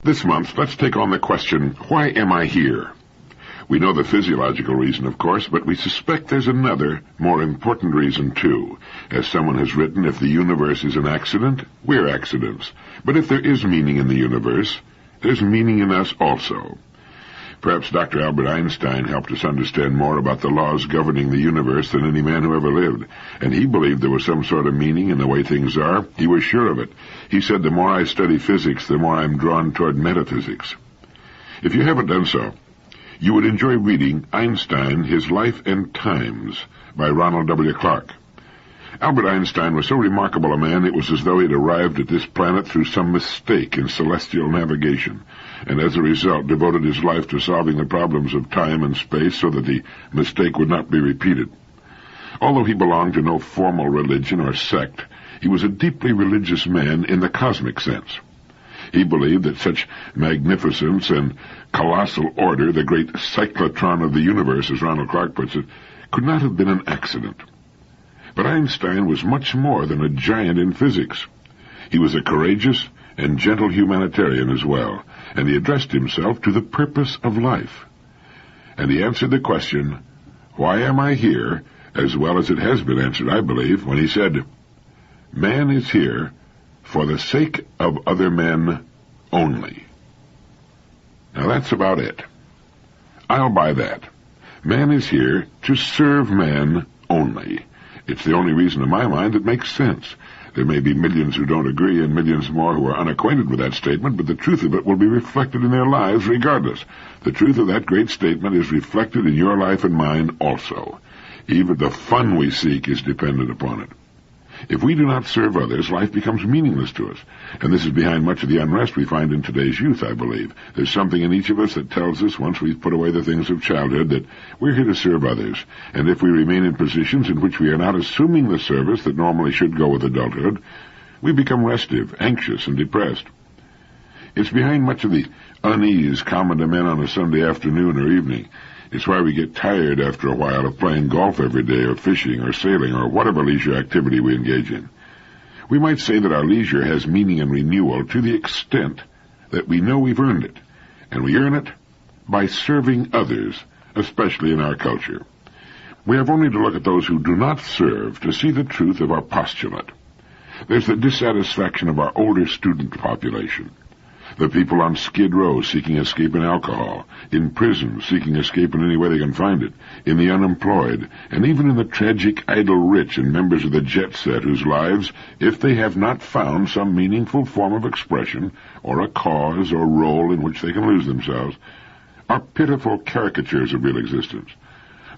This month, let's take on the question, why am I here? We know the physiological reason, of course, but we suspect there's another, more important reason, too. As someone has written, if the universe is an accident, we're accidents. But if there is meaning in the universe, there's meaning in us also. Perhaps Dr. Albert Einstein helped us understand more about the laws governing the universe than any man who ever lived, and he believed there was some sort of meaning in the way things are. He was sure of it. He said, the more I study physics, the more I'm drawn toward metaphysics. If you haven't done so, you would enjoy reading Einstein, His Life and Times by Ronald W. Clark. Albert Einstein was so remarkable a man, it was as though he'd arrived at this planet through some mistake in celestial navigation, and as a result devoted his life to solving the problems of time and space so that the mistake would not be repeated. Although he belonged to no formal religion or sect, he was a deeply religious man in the cosmic sense. He believed that such magnificence and colossal order, the great cyclotron of the universe, as Ronald Clark puts it, could not have been an accident. But Einstein was much more than a giant in physics. He was a courageous and gentle humanitarian as well, and he addressed himself to the purpose of life. And he answered the question, why am I here, as well as it has been answered, I believe, when he said, man is here for the sake of other men only. Now that's about it. I'll buy that. Man is here to serve man only. It's the only reason in my mind that makes sense. There may be millions who don't agree and millions more who are unacquainted with that statement, but the truth of it will be reflected in their lives regardless. The truth of that great statement is reflected in your life and mine also. Even the fun we seek is dependent upon it. If we do not serve others, life becomes meaningless to us. And this is behind much of the unrest we find in today's youth, I believe. There's something in each of us that tells us, once we've put away the things of childhood, that we're here to serve others. And if we remain in positions in which we are not assuming the service that normally should go with adulthood, we become restive, anxious, and depressed. It's behind much of the unease common to men on a Sunday afternoon or evening. It's why we get tired after a while of playing golf every day or fishing or sailing or whatever leisure activity we engage in. We might say that our leisure has meaning and renewal to the extent that we know we've earned it, and we earn it by serving others, especially in our culture. We have only to look at those who do not serve to see the truth of our postulate. There's the dissatisfaction of our older student population. The people on Skid Row seeking escape in alcohol, in prison seeking escape in any way they can find it, in the unemployed, and even in the tragic idle rich and members of the jet set whose lives, if they have not found some meaningful form of expression, or a cause or role in which they can lose themselves, are pitiful caricatures of real existence.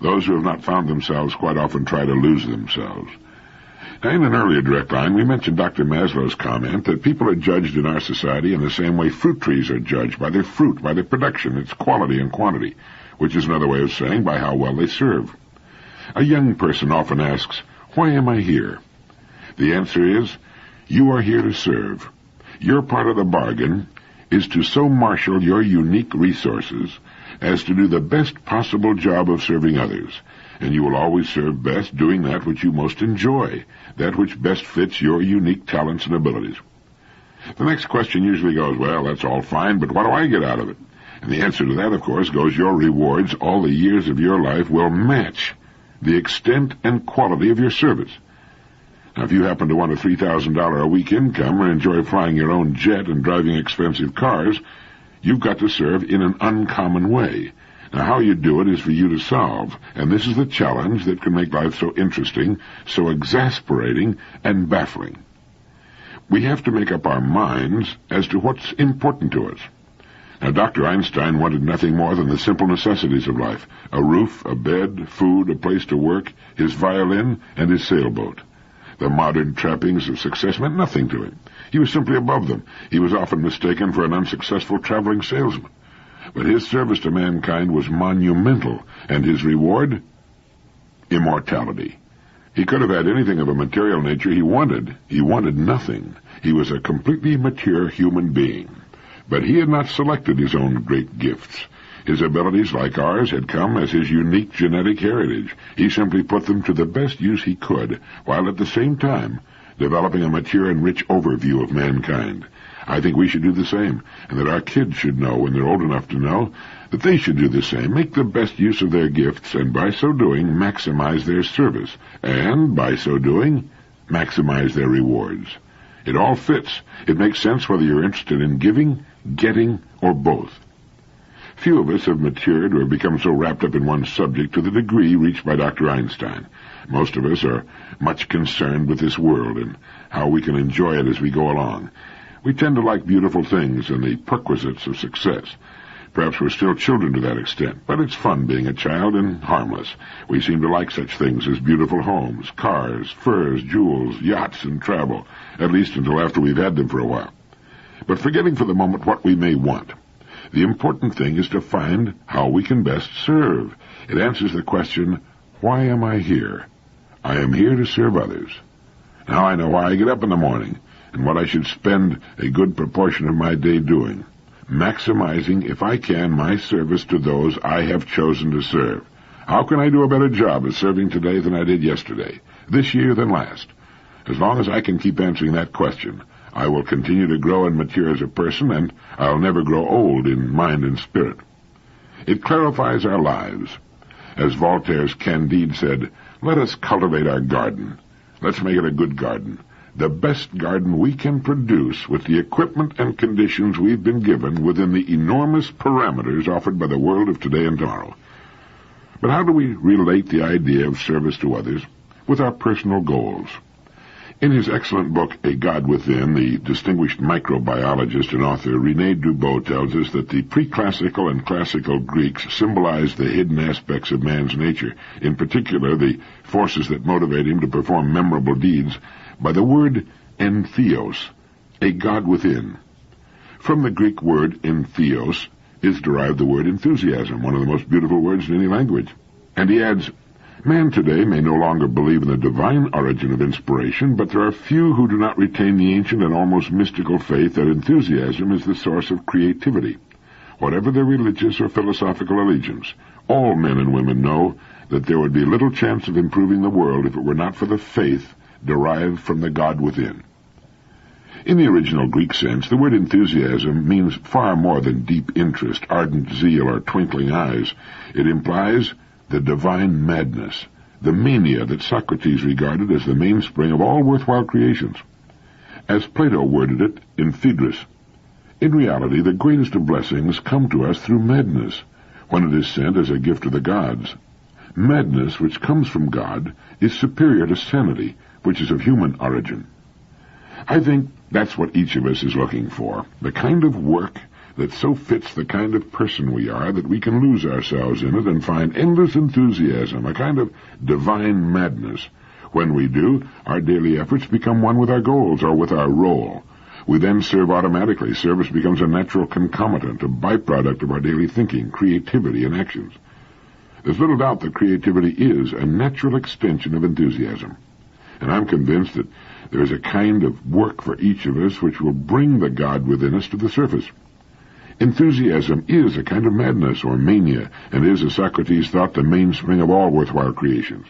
Those who have not found themselves quite often try to lose themselves. Now, in an earlier direct line, we mentioned Dr. Maslow's comment that people are judged in our society in the same way fruit trees are judged, by their fruit, by their production, its quality and quantity, which is another way of saying by how well they serve. A young person often asks, why am I here? The answer is, you are here to serve. Your part of the bargain is to so marshal your unique resources as to do the best possible job of serving others, and you will always serve best doing that which you most enjoy, that which best fits your unique talents and abilities. The next question usually goes, well, that's all fine, but what do I get out of it? And the answer to that, of course, goes your rewards all the years of your life will match the extent and quality of your service. Now, if you happen to want a $3,000 a week income or enjoy flying your own jet and driving expensive cars, you've got to serve in an uncommon way. Now, how you do it is for you to solve, and this is the challenge that can make life so interesting, so exasperating, and baffling. We have to make up our minds as to what's important to us. Now, Dr. Einstein wanted nothing more than the simple necessities of life: a roof, a bed, food, a place to work, his violin, and his sailboat. The modern trappings of success meant nothing to him. He was simply above them. He was often mistaken for an unsuccessful traveling salesman. But his service to mankind was monumental, and his reward? Immortality. He could have had anything of a material nature he wanted. He wanted nothing. He was a completely mature human being. But he had not selected his own great gifts. His abilities, like ours, had come as his unique genetic heritage. He simply put them to the best use he could, while at the same time developing a mature and rich overview of mankind. I think we should do the same, and that our kids should know, when they're old enough to know, that they should do the same, make the best use of their gifts, and by so doing, maximize their service, and by so doing, maximize their rewards. It all fits. It makes sense whether you're interested in giving, getting, or both. Few of us have matured or become so wrapped up in one subject to the degree reached by Dr. Einstein. Most of us are much concerned with this world and how we can enjoy it as we go along. We tend to like beautiful things and the perquisites of success. Perhaps we're still children to that extent, but it's fun being a child and harmless. We seem to like such things as beautiful homes, cars, furs, jewels, yachts, and travel, at least until after we've had them for a while. But forgetting for the moment what we may want, the important thing is to find how we can best serve. It answers the question, why am I here? I am here to serve others. Now I know why I get up in the morning and what I should spend a good proportion of my day doing, maximizing, if I can, my service to those I have chosen to serve. How can I do a better job of serving today than I did yesterday, this year than last? As long as I can keep answering that question, I will continue to grow and mature as a person, and I'll never grow old in mind and spirit. It clarifies our lives. As Voltaire's Candide said, let us cultivate our garden. Let's make it a good garden, the best garden we can produce with the equipment and conditions we've been given within the enormous parameters offered by the world of today and tomorrow. But how do we relate the idea of service to others with our personal goals? In his excellent book, A God Within, the distinguished microbiologist and author René Dubos tells us that the pre-classical and classical Greeks symbolized the hidden aspects of man's nature, in particular the forces that motivate him to perform memorable deeds, by the word entheos, a God within. From the Greek word entheos is derived the word enthusiasm, one of the most beautiful words in any language. And he adds, man today may no longer believe in the divine origin of inspiration, but there are few who do not retain the ancient and almost mystical faith that enthusiasm is the source of creativity. Whatever their religious or philosophical allegiance, all men and women know that there would be little chance of improving the world if it were not for the faith derived from the God within. In the original Greek sense, the word enthusiasm means far more than deep interest, ardent zeal, or twinkling eyes. It implies the divine madness, the mania that Socrates regarded as the mainspring of all worthwhile creations. As Plato worded it in Phaedrus, in reality the greatest of blessings come to us through madness, when it is sent as a gift to the gods. Madness which comes from God is superior to sanity, which is of human origin. I think that's what each of us is looking for, the kind of work that so fits the kind of person we are that we can lose ourselves in it and find endless enthusiasm, a kind of divine madness. When we do, our daily efforts become one with our goals or with our role. We then serve automatically. Service becomes a natural concomitant, a byproduct of our daily thinking, creativity, and actions. There's little doubt that creativity is a natural extension of enthusiasm. And I'm convinced that there is a kind of work for each of us which will bring the God within us to the surface. Enthusiasm is a kind of madness or mania, and is, as Socrates thought, the mainspring of all worthwhile creations.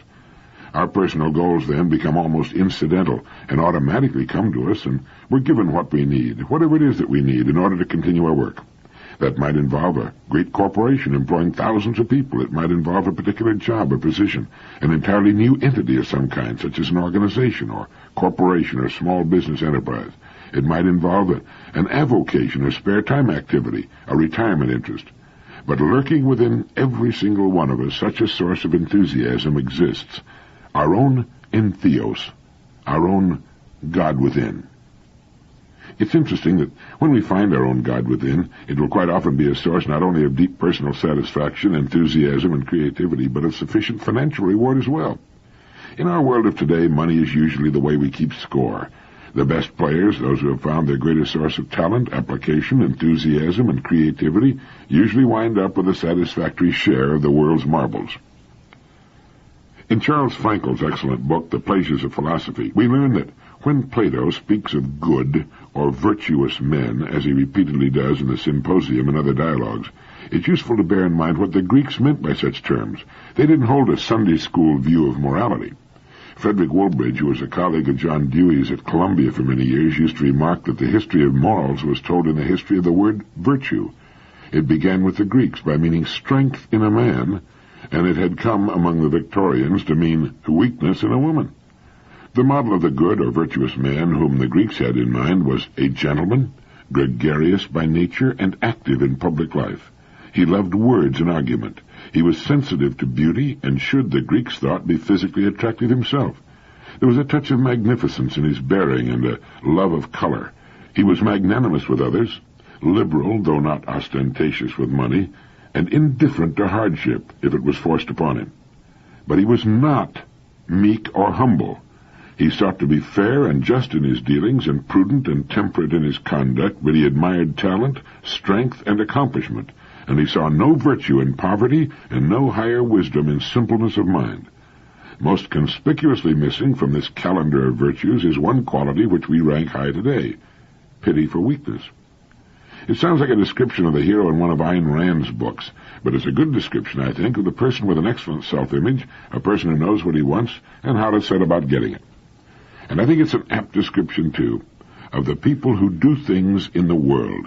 Our personal goals then become almost incidental and automatically come to us, and we're given what we need, whatever it is that we need, in order to continue our work. That might involve a great corporation employing thousands of people. It might involve a particular job or position, an entirely new entity of some kind, such as an organization or corporation or small business enterprise. It might involve an avocation or spare time activity, a retirement interest. But lurking within every single one of us, such a source of enthusiasm exists, our own entheos, our own God within. It's interesting that when we find our own God within, it will quite often be a source not only of deep personal satisfaction, enthusiasm, and creativity, but of sufficient financial reward as well. In our world of today, money is usually the way we keep score. The best players, those who have found their greatest source of talent, application, enthusiasm, and creativity, usually wind up with a satisfactory share of the world's marbles. In Charles Frankel's excellent book, The Pleasures of Philosophy, we learn that when Plato speaks of good or virtuous men, as he repeatedly does in the Symposium and other dialogues, it's useful to bear in mind what the Greeks meant by such terms. They didn't hold a Sunday school view of morality. Frederick Woolbridge, who was a colleague of John Dewey's at Columbia for many years, used to remark that the history of morals was told in the history of the word virtue. It began with the Greeks by meaning strength in a man, and it had come among the Victorians to mean weakness in a woman. The model of the good or virtuous man whom the Greeks had in mind was a gentleman, gregarious by nature and active in public life. He loved words and argument. He was sensitive to beauty and should, the Greeks thought, be physically attractive himself. There was a touch of magnificence in his bearing and a love of color. He was magnanimous with others, liberal, though not ostentatious with money, and indifferent to hardship if it was forced upon him. But he was not meek or humble. He sought to be fair and just in his dealings and prudent and temperate in his conduct, but he admired talent, strength, and accomplishment, and he saw no virtue in poverty and no higher wisdom in simpleness of mind. Most conspicuously missing from this calendar of virtues is one quality which we rank high today: pity for weakness. It sounds like a description of the hero in one of Ayn Rand's books, but it's a good description, I think, of the person with an excellent self-image, a person who knows what he wants and how to set about getting it. And I think it's an apt description, too, of the people who do things in the world.